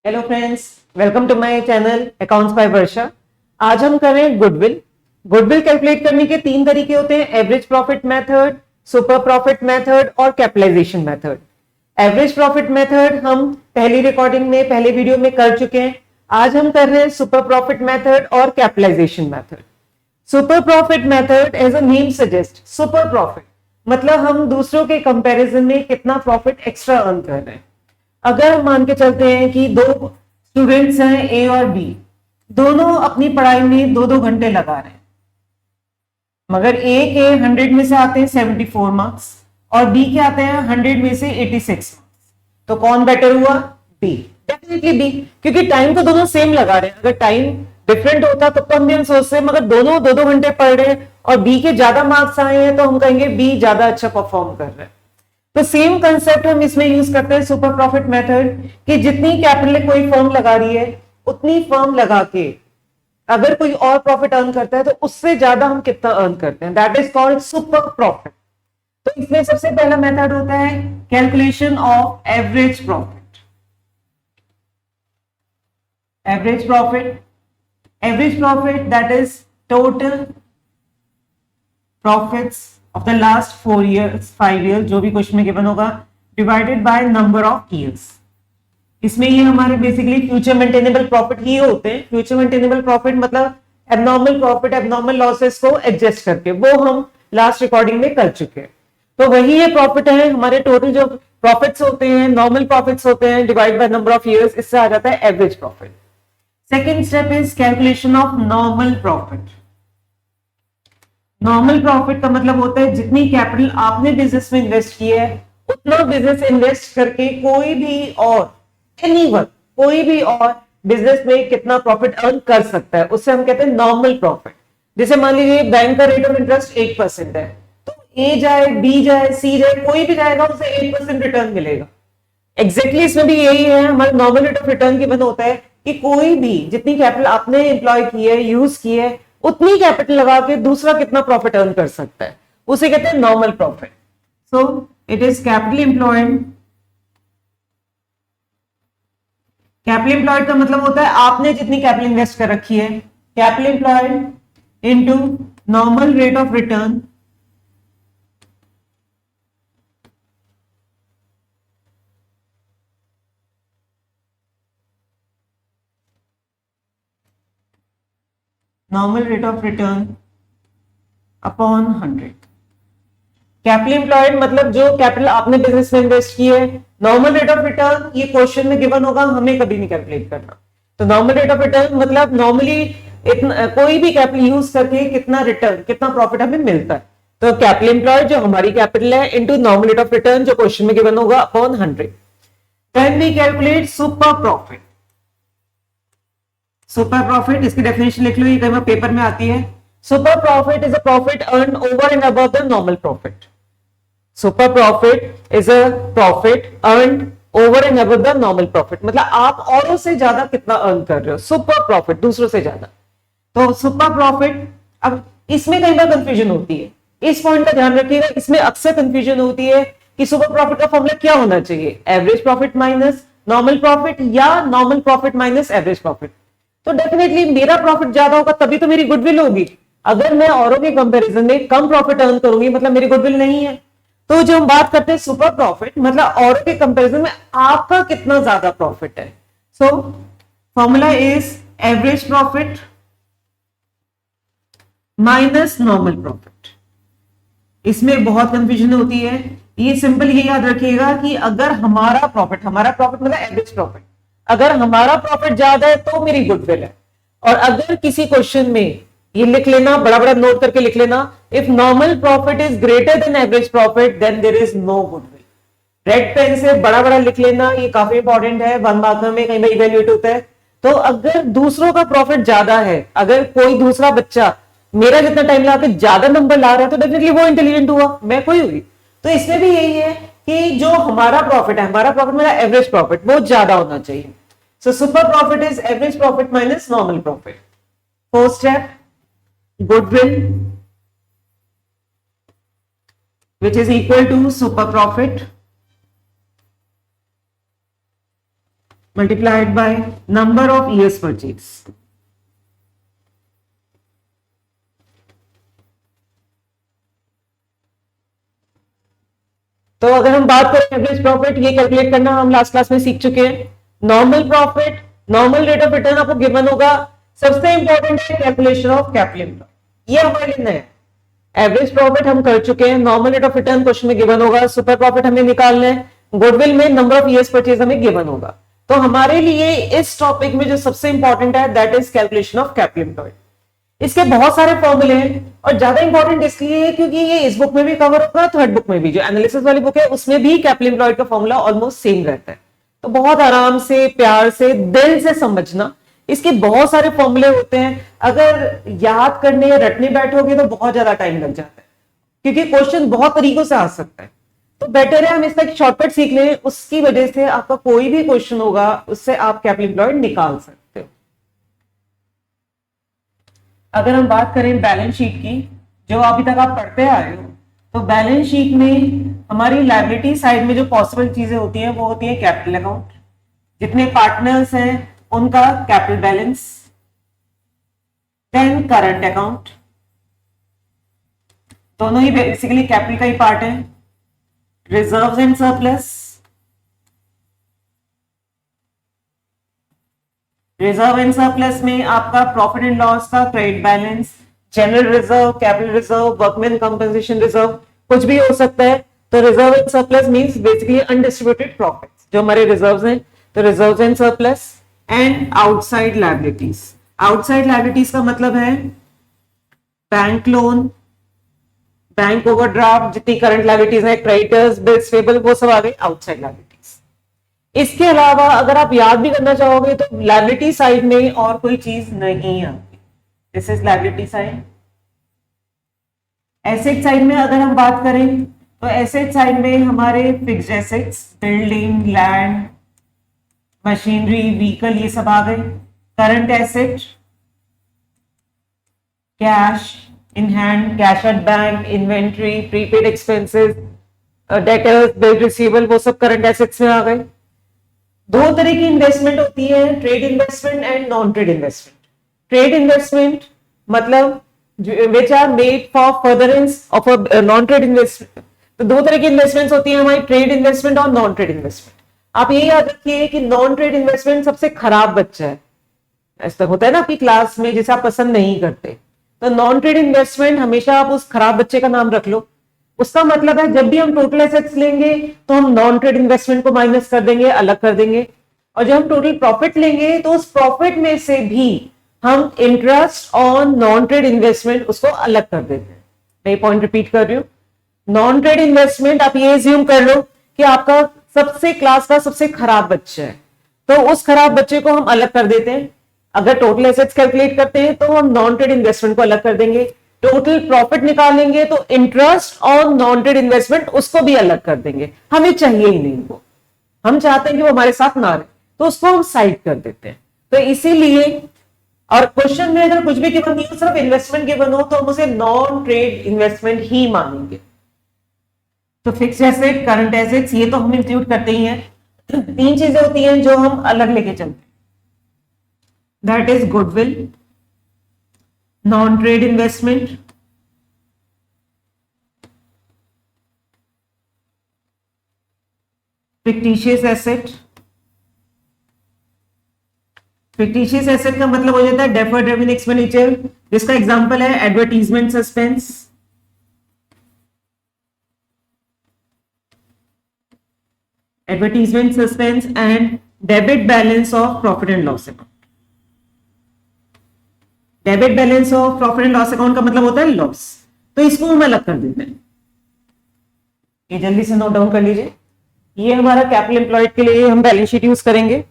Hello friends, welcome to my channel accounts by Varsha. आज हम कर रहे हैं गुडविल। गुडविल कैलकुलेट करने के तीन तरीके होते हैं: average profit method, super profit method और capitalisation method. Average profit method हम पहली रिकॉर्डिंग में, पहले वीडियो में कर चुके हैं। आज हम कर रहे हैं सुपर प्रॉफिट मेथड और capitalisation method. Super profit method as a name suggest, super profit मतलब हम दूसरों के कंपैरिजन में कितना प्रॉफिट एक्स्ट्रा अर्न कर रहे हैं। अगर हम मान के चलते हैं कि दो स्टूडेंट्स हैं, ए और बी, दोनों अपनी पढ़ाई में दो दो घंटे लगा रहे हैं, मगर ए के 100 में से आते हैं 74 मार्क्स और बी के आते हैं 100 में से 86 मार्क्स। तो कौन बेटर हुआ? बी। डेफिनेटली बी, क्योंकि टाइम तो दोनों सेम लगा रहे हैं। अगर टाइम डिफरेंट होता तो हम भी हम सोचते हैं, मगर दोनों दो दो घंटे पढ़ रहे हैं और बी के ज्यादा मार्क्स आए हैं तो हम कहेंगे बी ज्यादा अच्छा परफॉर्म कर रहे हैं। तो सेम कंसेप्ट हम इसमें यूज करते हैं सुपर प्रॉफिट मेथड कि जितनी कैपिटल कोई फर्म लगा रही है उतनी फर्म लगा के अगर कोई और प्रॉफिट अर्न करता है तो उससे ज्यादा हम कितना अर्न करते हैं, that is called super profit. तो इसमें सबसे पहला मेथड होता है calculation of average profit. Average profit, average profit that is total profits of the last 4 years, 5 years, जो भी क्वेश्चन में गिवन होगा, divided by number of years। इसमें ये हमारे बेसिकली फ्यूचर मेंटेनेबल प्रॉफिट ही होते हैं। फ्यूचर मेंटेनेबल प्रॉफिट मतलब एबनॉर्मल प्रॉफिट, एबनॉर्मल लॉसेस को एडजस्ट करके, वो हम लास्ट रिकॉर्डिंग में कर चुके हैं। तो वही ये प्रॉफिट है हमारे। टोटल जो प्रॉफिट्स होते हैं, नॉर्मल प्रॉफिट्स होते हैं, divide by number of years, इससे आ जाता है average profit. Second step is calculation of normal profit. Normal profit का मतलब होता है जितनी कैपिटल आपने बिजनेस में इन्वेस्ट की है उतना बिजनेस इन्वेस्ट करके कोई भी और एनीवन, कोई भी और बिजनेस में कितना प्रॉफिट अर्न कर सकता है, उससे हम कहते हैं नॉर्मल प्रॉफिट। जैसे मान लीजिए बैंक का रेट ऑफ इंटरेस्ट 1% है, तो ए जाए, बी जाए, सी जाए, कोई भी जाएगा उसे 1% रिटर्न मिलेगा। एग्जैक्टली इसमें भी यही है, हमारा normal rate of return given होता है कि कोई भी जितनी कैपिटल आपने एम्प्लॉय की है, यूज की है, उतनी कैपिटल लगा के दूसरा कितना प्रॉफिट अर्न कर सकता है, उसे कहते हैं normal profit. So it is capital employed. Capital employed का मतलब होता है आपने जितनी कैपिटल इन्वेस्ट कर रखी है, capital employed into normal rate of return normal rate of return upon 100। Capital employed मतलब जो कैपिटल आपने बिजनेस में इन्वेस्ट की है। नॉर्मल रेट ऑफ रिटर्न ये क्वेश्चन में गिवन होगा, हमें कभी नहीं कैलकुलेट करना। तो नॉर्मल रेट ऑफ रिटर्न मतलब नॉर्मली इतना कोई भी कैपिटल यूज करके कितना रिटर्न, कितना प्रॉफिट हमें मिलता है। तो कैपिटल एम्प्लॉयड जो हमारी कैपिटल है into normal rate of return जो क्वेश्चन में गिवन होगा upon 100। Then we calculate super profit. Super profit, इसकी डेफिनेशन लिख लो, ये कई बार पेपर में आती है। Super profit is a profit earn over and above the normal profit. Super profit is a profit earn over and above the normal profit, मतलब आप औरों से ज्यादा कितना अर्न कर रहे हो, सुपर प्रॉफिट, दूसरों से ज्यादा। तो सुपर प्रॉफिट, अब इसमें कई बार कंफ्यूजन होती है, इस पॉइंट का ध्यान रखिएगा। इसमें अक्सर कंफ्यूजन होती है कि सुपर प्रॉफिट का फॉर्मूला क्या होना चाहिए, average profit minus normal profit या normal profit minus average profit. तो डेफिनेटली मेरा प्रॉफिट ज्यादा होगा तभी तो मेरी गुडविल होगी। अगर मैं औरों के कंपैरिजन में कम प्रॉफिट अर्न करूंगी मतलब मेरी गुडविल नहीं है। तो जो हम बात करते हैं सुपर प्रॉफिट मतलब औरों के कंपैरिजन में आपका कितना ज्यादा प्रॉफिट है। So formula is average profit minus normal profit. इसमें बहुत कंफ्यूजन होती है। ये सिंपल ये याद रखिएगा कि अगर हमारा प्रॉफिट मतलब एवरेज प्रॉफिट, अगर हमारा प्रॉफिट ज्यादा है तो मेरी गुडविल है। और अगर किसी क्वेश्चन में ये लिख लेना, बड़ा बड़ा नोट करके लिख लेना, if normal profit is greater than average profit then there is no goodwill. Red pen से बड़ा बड़ा लिख लेना, ये काफी इंपॉर्टेंट है, 1 मार्क में कहीं इवेल्युएट होता है। तो अगर दूसरों का प्रॉफिट ज्यादा है, अगर कोई दूसरा बच्चा मेरा जितना टाइम लगा के ज्यादा नंबर ला रहा है तो डेफिनेटली वो इंटेलिजेंट हुआ, मैं कोई हुई। तो इसमें भी यही है कि जो हमारा प्रॉफिट है, हमारा प्रॉफिट मेरा एवरेज प्रॉफिट, वो ज्यादा होना चाहिए। So super profit is average profit minus normal profit. Fourth step, goodwill which is equal to super profit multiplied by number of years purchase. तो अगर हम बात करें एवरेज प्रॉफिट, ये कैलकुलेट करना हम लास्ट क्लास में सीख चुके हैं. Normal profit, normal rate of return आपको गिवन होगा. सबसे इंपॉर्टेंट है कैलकुलेशन ऑफ कैपिटल एम्प्लॉयड, ये हमारे लिए नया है. एवरेज प्रॉफिट हम कर चुके हैं, normal rate of return question में गिवन होगा, सुपर प्रॉफिट हमें निकालना है, गुडविल में नंबर ऑफ इयर्स परचेज हमें गिवन होगा. तो हमारे लिए इस टॉपिक में जो सबसे इंपॉर्टेंट है that is calculation of capital employed. इसके बहुत सारे फॉर्मूले हैं और ज्यादा इंपॉर्टेंट इसलिए है क्योंकि ये इस बुक में भी कवर होगा, थर्ड बुक में भी, जो एनालिसिस वाली बुक है उसमें भी कैपिटल एम्प्लॉयड का फॉर्मूला ऑलमोस्ट सेम रहता है. तो बहुत आराम से, प्यार से, दिल से समझना. इसके बहुत सारे फॉर्मूले होते हैं, अगर याद करने या रटने बैठोगे तो बहुत ज्यादा टाइम लग जाता है क्योंकि क्वेश्चन बहुत तरीकों से आ सकता है. तो बेटर है हम इसका एक शॉर्टकट सीख लें, उसकी वजह से आपका कोई भी क्वेश्चन होगा उससे आप कैपिटल एम्प्लॉयड निकाल सकते हो. अगर हम बात करें बैलेंस शीट की, जो अभी तक आप पढ़ते आए हो, तो बैलेंस शीट में हमारी लायबिलिटी साइड में जो पॉसिबल चीजें होती हैं वो होती है कैपिटल अकाउंट, जितने पार्टनर्स हैं उनका capital balance, then current account, दोनों ही बेसिकली कैपिटल का ही पार्ट है, reserves and surplus, reserve and surplus में आपका प्रॉफिट एंड लॉस का credit balance, general reserve, capital reserve, workman compensation reserve, कुछ भी हो सकता है. तो reserve and surplus means basically undistributed profits जो हमारे रिजर्व्स हैं. तो reserves and surplus and outside liabilities. Outside liabilities का मतलब है बैंक लोन, बैंक ओवरड्राफ्ट, जितनी करंट लायबिलिटीज है, क्रेडिटर्स, बिल्स पेबल, वो सब आ गए आउटसाइड लायबिलिटीज. इसके अलावा अगर आप याद भी करना चाहोगे तो लायबिलिटी साइड में और कोई चीज नहीं आती. This is liability side. Asset side में अगर हम बात करें तो एसेट साइड में हमारे fixed assets, building, land, machinery, vehicle, ये सब आ गए. Current asset, cash in hand, cash at bank, inventory, prepaid expenses, debtors, bill receivable, वो सब करंट एसेट्स में आ गए. दो तरह की इन्वेस्टमेंट होती है, trade investment and non trade investment. Trade investment मतलब which are made for furtherance of a non trade investment. तो दो तरह की इन्वेस्टमेंट्स होती है हमारी, ट्रेड इन्वेस्टमेंट और नॉन ट्रेड इन्वेस्टमेंट. आप ये याद रखिए कि नॉन ट्रेड इन्वेस्टमेंट सबसे खराब बच्चा है. ऐसा होता है ना आपकी क्लास में जिसे आप पसंद नहीं करते, तो नॉन ट्रेड इन्वेस्टमेंट हमेशा आप उस खराब बच्चे का नाम रख लो. उसका मतलब है जब भी हम टोटल एसेट्स लेंगे तो हम नॉन ट्रेड इन्वेस्टमेंट को माइनस कर देंगे, अलग कर देंगे, और जब हम टोटल प्रॉफिट लेंगे तो उस प्रॉफिट में से भी हम interest on non trade investment उसको अलग कर देते हैं. मैं ये पॉइंट रिपीट कर रही हूं. नॉन ट्रेड इन्वेस्टमेंट आप ये एज्यूम कर लो कि आपका सबसे क्लास का सबसे खराब बच्चा है, तो उस खराब बच्चे को हम अलग कर देते हैं. अगर टोटल एसेट्स कैलकुलेट करते हैं तो हम नॉन ट्रेड इन्वेस्टमेंट को अलग कर देंगे. टोटल प्रॉफिट निकालेंगे तो interest on non trade investment उसको भी अलग कर देंगे. हमें चाहिए ही नहीं वो, हम चाहते हैं कि वो हमारे साथ ना रहे, तो उसको हम साइड कर देते हैं. तो इसीलिए, और क्वेश्चन में अगर कुछ भी गिवन नहीं हो, सिर्फ इन्वेस्टमेंट गिवन हो, तो हम उसे नॉन ट्रेड इन्वेस्टमेंट ही मानेंगे. तो फिक्स्ड एसेट, करंट एसेट्स, ये तो हम इंक्लूड करते ही हैं. तीन चीजें होती हैं जो हम अलग लेके चलते हैं, that is goodwill, non trade investment, fictitious asset. Fictitious asset का मतलब हो जाता है डेफर्ड रेवेन्यू एक्सपेंडिचर, जिसका एग्जांपल है advertisement suspense, advertisement suspense and debit balance of profit and loss account. Debit balance of profit and loss account का मतलब होता है लॉस, तो इसको हम अलग कर देते हैं. ये जल्दी से नोट डाउन कर लीजिए. ये हमारा कैपिटल एम्प्लॉयड के लिए हम बैलेंस शीट यूज करेंगे.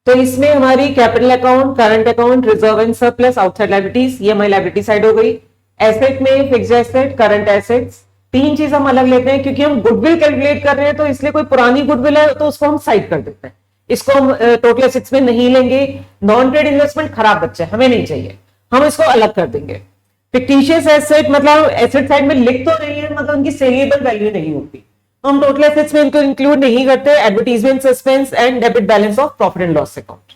तो इसमें हमारी capital account, current account, reserve and surplus, outside liabilities, ये हमारी लायबिलिटी साइड हो गई. एसेट में फिक्स्ड एसेट, करंट एसेट्स, तीन चीज हम अलग लेते हैं क्योंकि हम गुडविल कैलकुलेट कर रहे हैं, तो इसलिए कोई पुरानी गुडविल है तो उसको हम साइड कर देते हैं, इसको हम टोटल एसेट्स में नहीं लेंगे. नॉन ट्रेड इन्वेस्टमेंट खराब बच्चा है, हमें नहीं चाहिए, हम इसको अलग कर देंगे. फिक्टिशियस एसेट मतलब एसेट साइड में लिख तो रही है मगर उनकी सेलिएबल वैल्यू नहीं होती, तो हम टोटल एसेट्स में इनको इंक्लूड नहीं करते। Advertisement, suspense and debit balance of profit and loss account.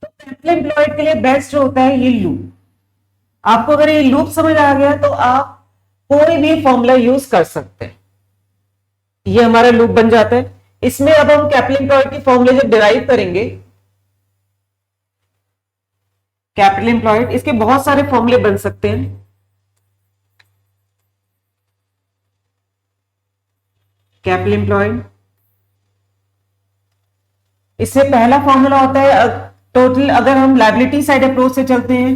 तो कैपिटल एम्प्लॉयड के लिए बेस्ट होता है ये लूप। आपको अगर ये लूप समझ आ गया तो आप कोई भी फॉर्मूला यूज कर सकते हैं। ये हमारा लूप बन जाता है। इसमें अब हम कैपिटल एम्प्लॉयड की फॉर्मूले जब डिराइव करेंगे, कैपिटल एम्प्लॉयड, इसके बहुत सारे फॉर्मूले बन सकते हैं। कैपिटल एम्प्लॉयड, इससे पहला फॉर्मूला होता है टोटल, अगर हम लायबिलिटी साइड अप्रोच से चलते हैं,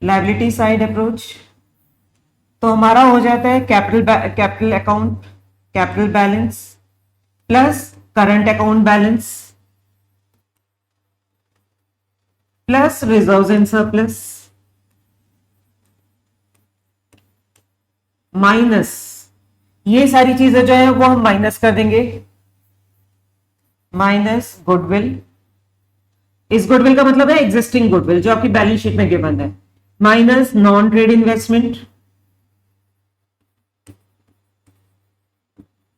लायबिलिटी साइड अप्रोच, तो हमारा हो जाता है capital account, capital balance plus current account balance plus reserves and surplus minus, ये सारी चीजें जो है वो हम माइनस कर देंगे, माइनस गुडविल। इस गुडविल का मतलब है एग्जिस्टिंग गुडविल जो आपकी बैलेंस शीट में गिवन है, minus non trade investment,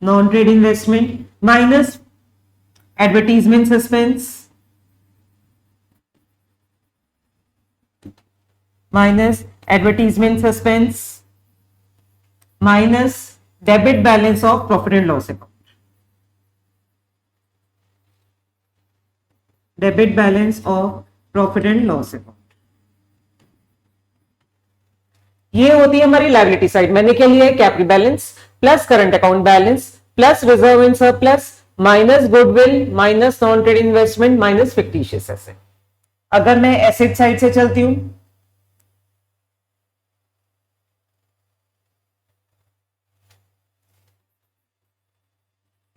non trade investment minus advertisement suspense, minus advertisement suspense minus debit balance of profit and loss account, debit balance of profit and loss account. ये होती है हमारी liability side. मैंने क्या लिया है, capital balance plus current account balance plus reserve and surplus minus goodwill minus non trade investment minus fictitious asset. अगर मैं एसेट साइड से चलती हूं,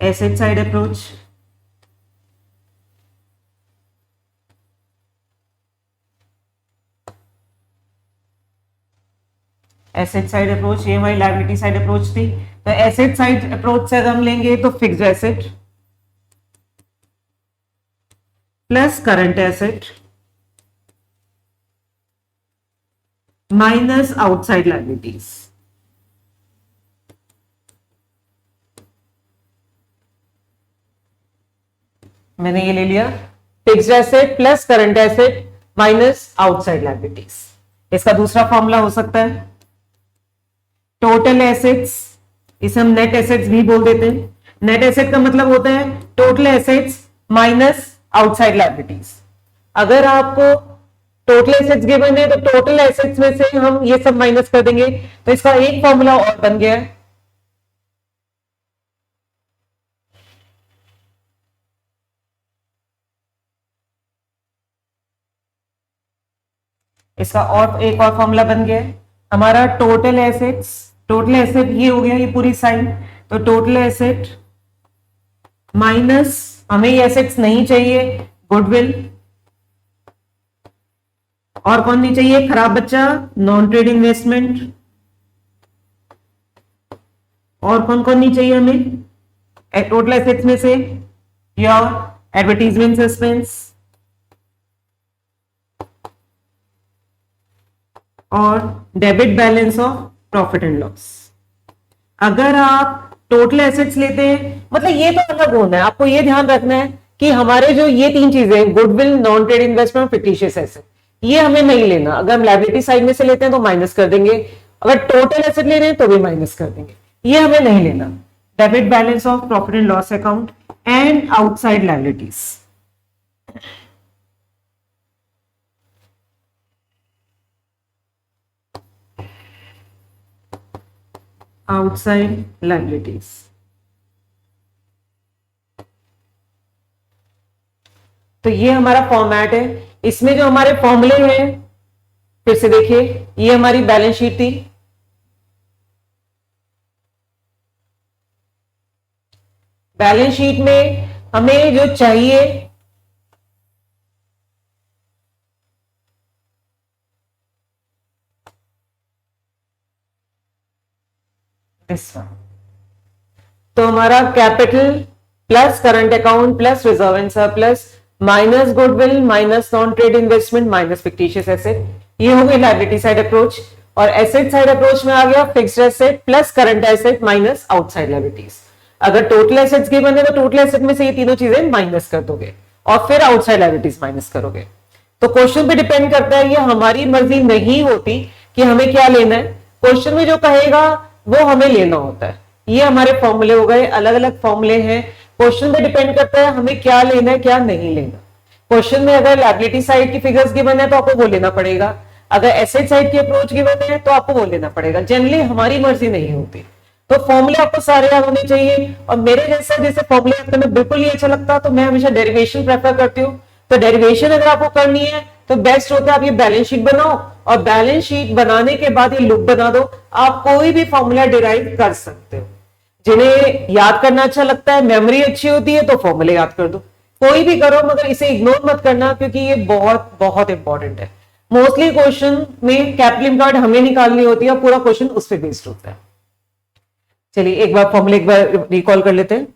asset side approach, asset side approach, ये हमारी लायबिलिटी साइड अप्रोच थी। तो एसेट साइड अप्रोच से अगर हम लेंगे तो fixed asset plus current asset minus outside liabilities. मैंने ये ले लिया, fixed asset plus current asset minus outside liabilities. इसका दूसरा फॉर्मूला हो सकता है टोटल एसेट्स, इसे हम नेट एसेट्स भी बोल देते हैं। नेट एसेट का मतलब होता है total assets minus outside liabilities. अगर आपको टोटल एसेट्स गिवन है तो टोटल एसेट्स में से हम ये सब माइनस कर देंगे, तो इसका एक फॉर्मूला और बन गया है, इसका और एक और फॉर्मूला बन गया है हमारा टोटल एसेट्स। टोटल एसेट ये हो गया, ये पूरी साइन, तो टोटल एसेट माइनस, हमें ये एसेट्स नहीं चाहिए, गुडविल, और कौन नहीं चाहिए, खराब बच्चा, नॉन ट्रेड इन्वेस्टमेंट, और कौन कौन नहीं चाहिए हमें टोटल एसेट्स में से, योर एडवर्टीजमेंट सस्पेंस और debit balance of profit and loss. अगर आप टोटल एसेट्स लेते हैं, मतलब ये तो अलग होना है, आपको ये ध्यान रखना है कि हमारे जो ये तीन चीजें गुडविल, नॉन ट्रेड इन्वेस्टमेंट और फिक्टिशियस एसेट, ये हमें नहीं लेना। अगर हम लायबिलिटी साइड में से लेते हैं तो माइनस कर देंगे, अगर टोटल एसेट ले रहे हैं तो भी माइनस कर देंगे, ये हमें नहीं लेना। Debit balance of profit and loss account and outside liabilities. Outside liabilities, तो ये हमारा फॉर्मेट है। इसमें जो हमारे फॉर्मूले हैं, फिर से देखिए, ये हमारी बैलेंस शीट थी, बैलेंस शीट में हमें जो चाहिए तो हमारा capital plus current account plus reserve and surplus minus goodwill minus non trade investment minus fictitious asset, ये हो गई लायबिलिटी साइड अप्रोच। और एसेट साइड अप्रोच में आ गया fixed asset plus current asset minus outside liabilities. अगर total assets given है तो total asset में से ये तीनों चीजें माइनस कर दोगे और फिर आउटसाइड लायबिलिटीज माइनस करोगे। तो क्वेश्चन पे डिपेंड करता है, ये हमारी मर्जी नहीं होती कि हमें क्या लेना है, क्वेश्चन में जो कहेगा वो हमें लेना होता है। ये हमारे फॉर्मूले हो गए, अलग अलग फॉर्मूले हैं, क्वेश्चन पे डिपेंड करता है हमें क्या लेना है क्या नहीं लेना। क्वेश्चन में अगर लायबिलिटी साइड की फिगर्स गिवन है तो आपको वो लेना पड़ेगा, अगर एसेट साइड की अप्रोच गिवन है तो आपको वो लेना पड़ेगा। जनरली हमारी मर्जी नहीं होती, तो फॉर्मूले आपको सारे याद होने चाहिए। और मेरे जैसे फॉर्मूले आपको में बिल्कुल नहीं अच्छा लगता तो मैं हमेशा डेरिवेशन प्रेफर करती हूँ। तो डेरिवेशन अगर आपको करनी है तो बेस्ट होता है आप ये बैलेंस शीट बनाओ और बैलेंस शीट बनाने के बाद ये लूप बना दो, आप कोई भी फॉर्मूला डिराइव कर सकते हो। जिन्हें याद करना अच्छा लगता है, मेमोरी अच्छी होती है, तो फॉर्मूले याद कर दो, कोई भी करो मगर इसे इग्नोर मत करना क्योंकि ये बहुत बहुत इंपॉर्टेंट है। मोस्टली क्वेश्चन में कैपिटल एम्प्लॉयड हमें निकालनी होती है और पूरा क्वेश्चन उस पर बेस्ड होता है। चलिए एक बार फॉर्मूले एक बार रिकॉल कर लेते हैं।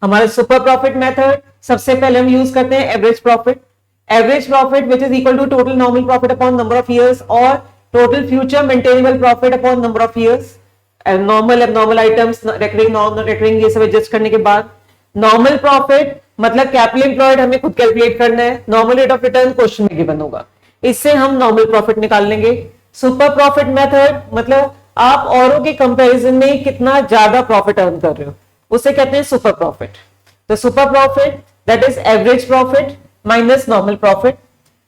हमारे सुपर प्रॉफिट मेथड सबसे पहले हम यूज करते हैं average profit. Average profit which is equal to total nominal profit upon number of years और total future maintainable profit upon number of years. Normal abnormal items, recurring non recurring, ये सब adjust करने के बाद normal profit मतलब capital employed हमें खुद calculate करना है, normal rate of return question में गिवन होगा, इससे हम नॉर्मल प्रॉफिट निकाल लेंगे। सुपर प्रॉफिट मेथड मतलब आप औरों के कंपैरिजन में कितना ज्यादा प्रॉफिट अर्न कर रहे हो, उसे कहते हैं सुपर प्रॉफिट। तो super profit that is average profit minus normal profit.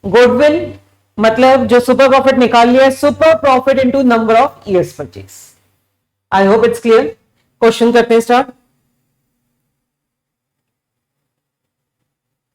Goodwill मतलब जो सुपर प्रॉफिट निकाल लिया है, super profit into number of years purchase. I hope it's clear. Question करते हैं स्टार्ट।